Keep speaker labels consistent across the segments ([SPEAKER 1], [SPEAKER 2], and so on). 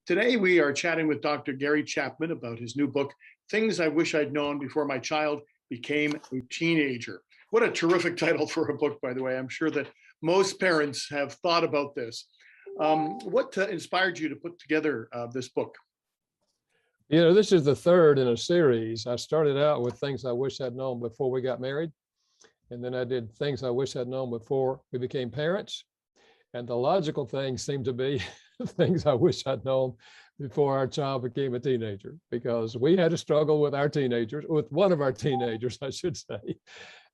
[SPEAKER 1] Today, we are chatting with Dr. Gary Chapman about his new book, Things I Wish I'd Known Before My Child Became a Teenager. What a terrific title for a book, by the way. I'm sure that most parents have thought about this. What inspired you to put together this book?
[SPEAKER 2] You know, this is the third in a series. I started out with things I wish I'd known before we got married. And then I did things I wish I'd known before we became parents. And the logical thing seemed to be things I wish I'd known before our child became a teenager, because we had a struggle with our teenagers, with one of our teenagers, I should say.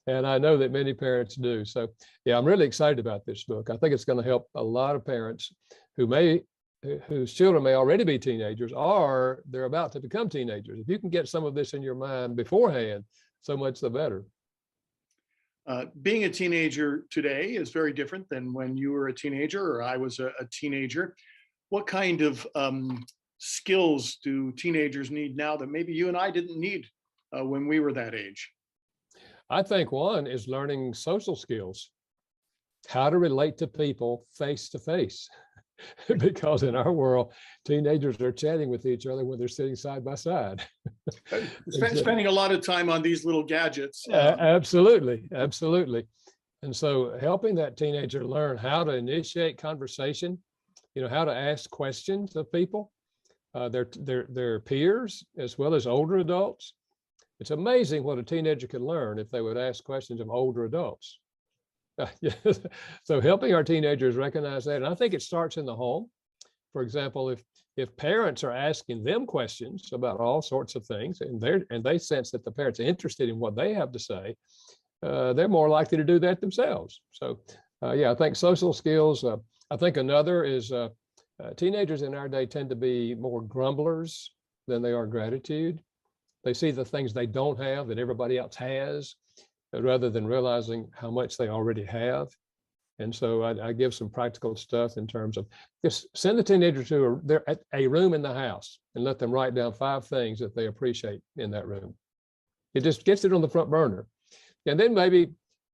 [SPEAKER 2] And I know that many parents do. So yeah, I'm really excited about this book. I think it's going to help a lot of parents whose children may already be teenagers, or they're about to become teenagers. If you can get some of this in your mind beforehand, so much the better.
[SPEAKER 1] Being a teenager today is very different than when you were a teenager or I was a teenager. What kind of skills do teenagers need now that maybe you and I didn't need when we were that age?
[SPEAKER 2] I think one is learning social skills, how to relate to people face to face. Because in our world, teenagers are chatting with each other when they're sitting side by side.
[SPEAKER 1] Spending a lot of time on these little gadgets.
[SPEAKER 2] Absolutely, absolutely. And so helping that teenager learn how to initiate conversation, you know, how to ask questions of people, their peers, as well as older adults. It's amazing what a teenager can learn if they would ask questions of older adults. So helping our teenagers recognize that, and I think it starts in the home. For example, if parents are asking them questions about all sorts of things, and they sense that the parents are interested in what they have to say, they're more likely to do that themselves. So yeah, I think social skills. I think another is teenagers in our day tend to be more grumblers than they are gratitude. They see the things they don't have that everybody else has, rather than realizing how much they already have. And so I give some practical stuff in terms of just send the teenager to a room in the house and let them write down 5 things that they appreciate in that room. It just gets it on the front burner. And then maybe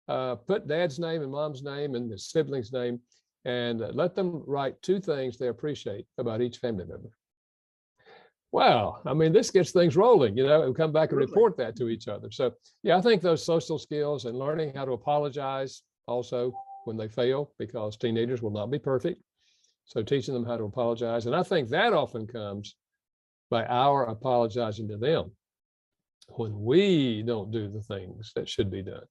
[SPEAKER 2] put dad's name and mom's name and the sibling's name, and let them write 2 things they appreciate about each family member. Wow, I mean, this gets things rolling, you know, and come back and report that to each other. So yeah, I think those social skills and learning how to apologize also when they fail, because teenagers will not be perfect. So teaching them how to apologize. And I think that often comes by our apologizing to them when we don't do the things that should be done.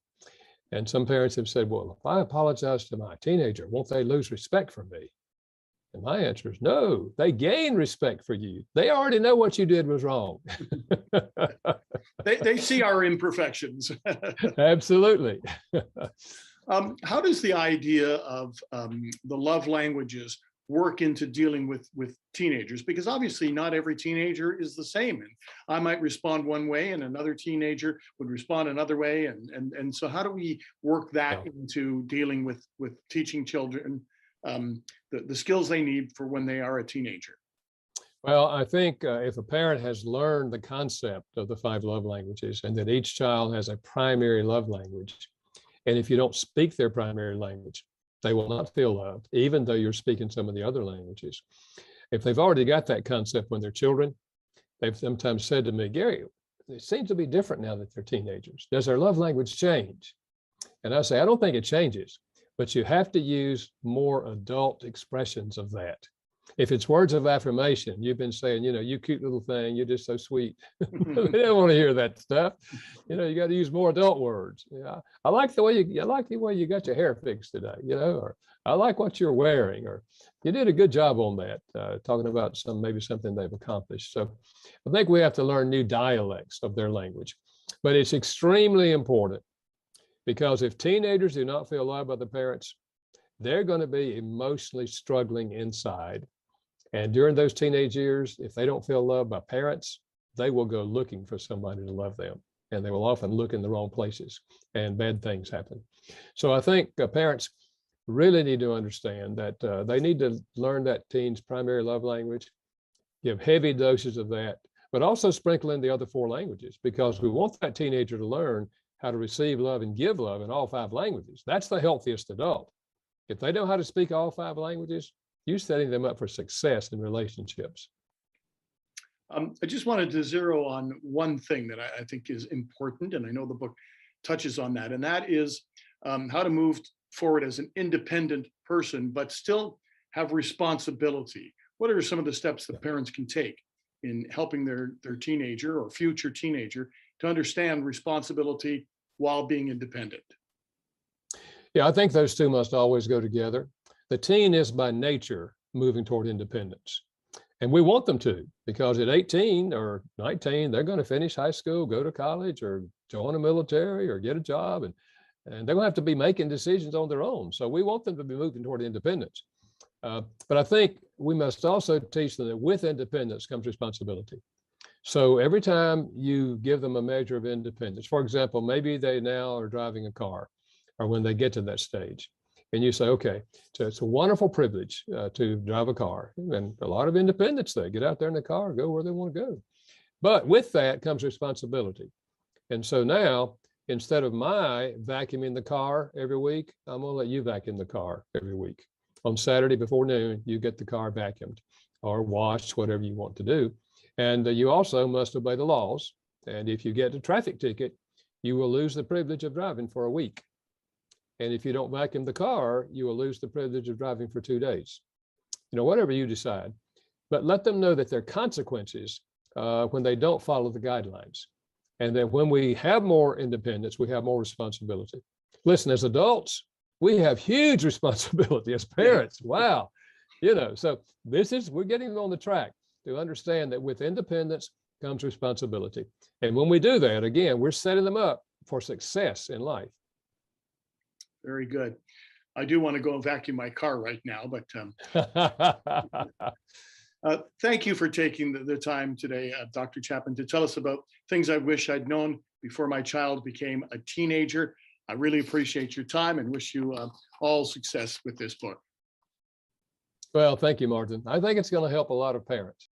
[SPEAKER 2] And some parents have said, well, if I apologize to my teenager, won't they lose respect for me? And my answer is no, they gain respect for you. They already know what you did was wrong.
[SPEAKER 1] They see our imperfections.
[SPEAKER 2] Absolutely.
[SPEAKER 1] How does the idea of the love languages work into dealing with teenagers? Because obviously not every teenager is the same. And I might respond one way and another teenager would respond another way. And so how do we work that into dealing with teaching children the skills they need for when they are a teenager?
[SPEAKER 2] Well, I think if a parent has learned the concept of the 5 love languages, and that each child has a primary love language, and if you don't speak their primary language, they will not feel loved, even though you're speaking some of the other languages. If they've already got that concept when they're children, they've sometimes said to me, Gary, it seems to be different now that they're teenagers. Does their love language change? And I say, I don't think it changes, but you have to use more adult expressions of that. If it's words of affirmation, you've been saying, you know, you cute little thing, you're just so sweet. They don't want to hear that stuff. You know, you got to use more adult words. Yeah, I like the way you got your hair fixed today, you know, or I like what you're wearing, or you did a good job on that, talking about maybe something they've accomplished. So I think we have to learn new dialects of their language, but it's extremely important, because if teenagers do not feel loved by the parents, they're going to be emotionally struggling inside. And during those teenage years, if they don't feel loved by parents, they will go looking for somebody to love them. And they will often look in the wrong places, and bad things happen. So I think parents really need to understand that they need to learn that teen's primary love language, give heavy doses of that, but also sprinkle in the other 4 languages, because we want that teenager to learn how to receive love and give love in all 5 languages. That's the healthiest adult. If they know how to speak all 5 languages, you're setting them up for success in relationships.
[SPEAKER 1] I just wanted to zero on one thing that I think is important, and I know the book touches on that, and that is how to move forward as an independent person, but still have responsibility. What are some of the steps that parents can take in helping their teenager or future teenager to understand responsibility while being independent?
[SPEAKER 2] Yeah, I think those two must always go together. The teen is by nature moving toward independence. And we want them to, because at 18 or 19, they're going to finish high school, go to college, or join the military, or get a job. And they're going to have to be making decisions on their own. So we want them to be moving toward independence. But I think we must also teach them that with independence comes responsibility. So every time you give them a measure of independence, for example, maybe they now are driving a car, or when they get to that stage, and you say, okay, so it's a wonderful privilege to drive a car, and a lot of independence. They get out there in the car, go where they want to go. But with that comes responsibility. And so now, instead of my vacuuming the car every week, I'm going to let you vacuum the car every week. On Saturday before noon, you get the car vacuumed or washed, whatever you want to do. And you also must obey the laws. And if you get a traffic ticket, you will lose the privilege of driving for a week. And if you don't vacuum the car, you will lose the privilege of driving for 2 days. You know, whatever you decide. But let them know that there are consequences when they don't follow the guidelines. And that when we have more independence, we have more responsibility. Listen, as adults, we have huge responsibility as parents. Wow. You know, so we're getting on the track to understand that with independence comes responsibility. And when we do that, again, we're setting them up for success in life.
[SPEAKER 1] Very good. I do want to go and vacuum my car right now, but thank you for taking the time today, Dr. Chapman, to tell us about things I wish I'd known before my child became a teenager. I really appreciate your time and wish you all success with this book.
[SPEAKER 2] Well, thank you, Martin. I think it's going to help a lot of parents.